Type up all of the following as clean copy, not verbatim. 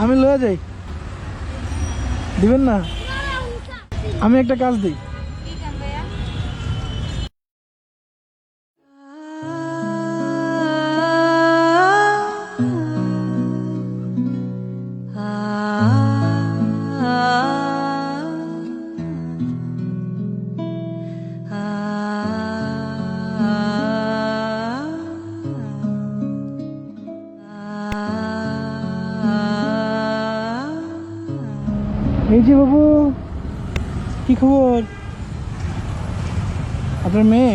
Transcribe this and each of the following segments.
আমি লয়ে যাই, দিবেন না? আমি একটা কাজ দিই। এই যে বাবু, কি খবর? আপনার মেয়ে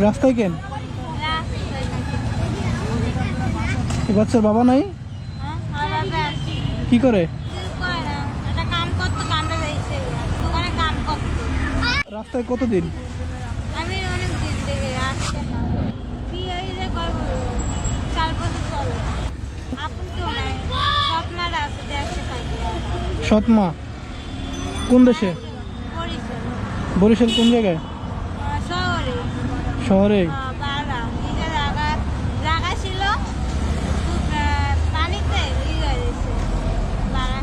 রাস্তায় কেন? এই বাচ্চার বাবা নাই? কি করে? রাস্তায় কতদিন? আমি অনেক দিন থেকে আসছে না, বিয়ে করবো 4 বছর চলে। আপন তো নাই, স্বপ্নারা আছে দেশে থাকে। সৎমা কোন দেশে? বরিশাল। বরিশাল কোন জায়গায়? শহরে। শহরে? বাড়া নিজের জায়গা ছিল, পানিতে ই হয়ে গেছে বাড়া।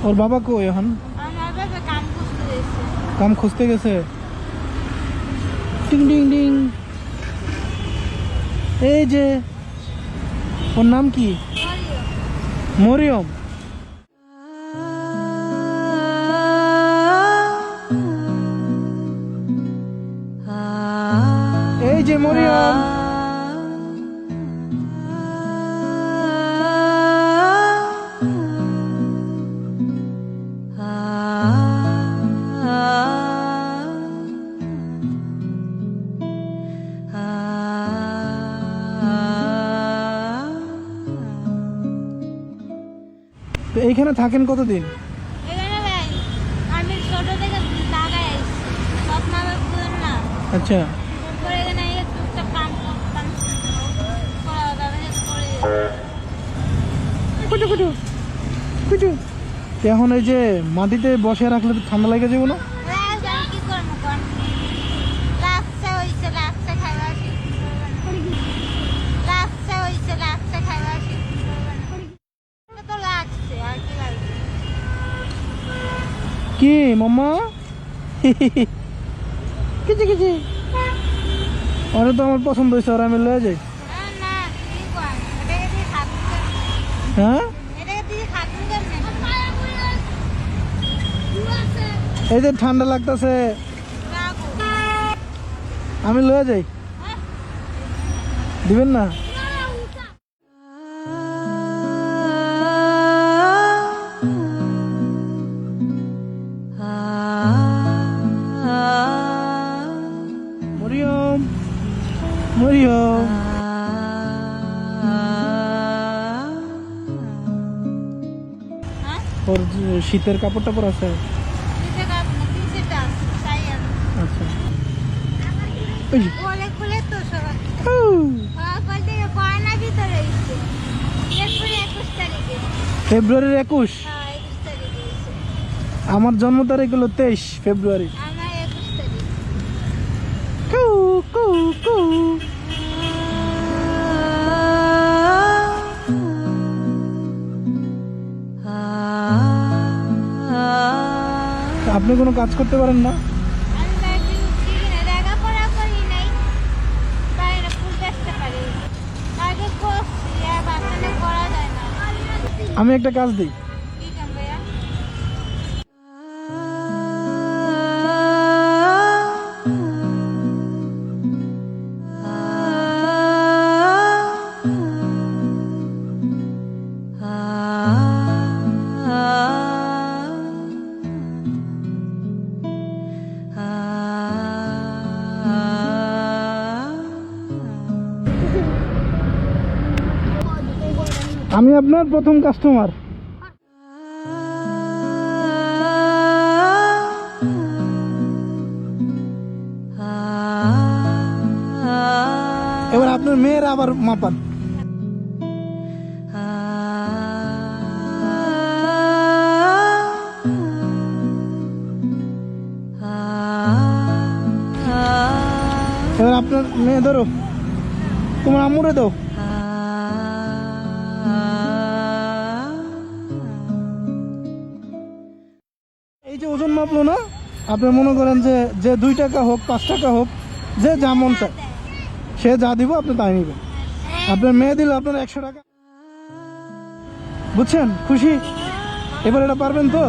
ওর বাবা কই এখন? আমার বাবা কাম করতে গেছে। কাম খুঁজতে গেছে? Ding ding ding. এই যে, ওর নাম কি? মরিয়ম। এই যে মরিয়ম। তো এইখানে থাকেন কতদিন? এখানে ভাই আমি ছোট থেকে ঢাকায় আসছি, স্বপ্না বুঝলেন না। আচ্ছা, তারপরে এখানে টুকটাক কাম করতাম, করা দাদা করে। কুটু কুটু কুটু। তো এখন এই যে মাটিতে বসে রাখলে তো ঠান্ডা লেগে যাবে না? কি করবো কোন রাস্তা হয়েছে, রাস্তা খাইবা আসি, রাস্তা হয়েছে, রাস্তা খাইবা আসি তো লাগছে আর কি লাগছে। কি মাম্মা? কিছু কিছু ওরা তো আমার পছন্দ হয়েছে, ওরা আমি লয়ে যাই। না কি কর, এটাকে দিয়ে খাতুন কেমনে? হ্যাঁ, এটাকে দিয়ে খাতুন কেমনে? এই যে ঠান্ডা লাগতেছে, রাখো। আমি লয়ে যাই, হ্যাঁ? দিবেন না? মরিয়ম মরিয়ম। হ্যাঁ? ওর যে শীতের কাপড় টাপড় আছে? নিচে কাপ না, নিচেটা আছে, তাই আমি। আচ্ছা, ওই যে। বলে খুলে তো সবাই। উহ, বলতে করোনা ভিতরে এসছে। এরপরে 21 তারিখে। ফেব্রুয়ারির 21। হ্যাঁ 21 তারিখে এসছে। আমার জন্ম তারিখ হলো 23 ফেব্রুয়ারি। আমার 21 তারিখ। কু কু কু। আপনি কোনো কাজ করতে পারেন না? আমি বাইরে উঠছি কিনা লেখাপড়া করি নাই, বাইরে ফুল বেচতে পারি। আগে করছি, আর বাসানে করা যায় না। আমি একটা কাজ দিই। কি কাম ভাইয়া? আমি আপনার প্রথম কাস্টমার। এবার আপনার মেয়ের আবার মাপান। এবার আপনার মেয়ে ধরো, তোমার আম্মুরে দাও। এই যে ওজন মাপলো না, আপনি মনে করেন যে যে 2 টাকা হোক 5 টাকা হোক, যে যা মন চায় সে যা দিব আপনি তাই নেবেন। আপনার মেয়ে দিল আপনার 100 টাকা, বুঝছেন? খুশি? এবার এটা পারবেন তো?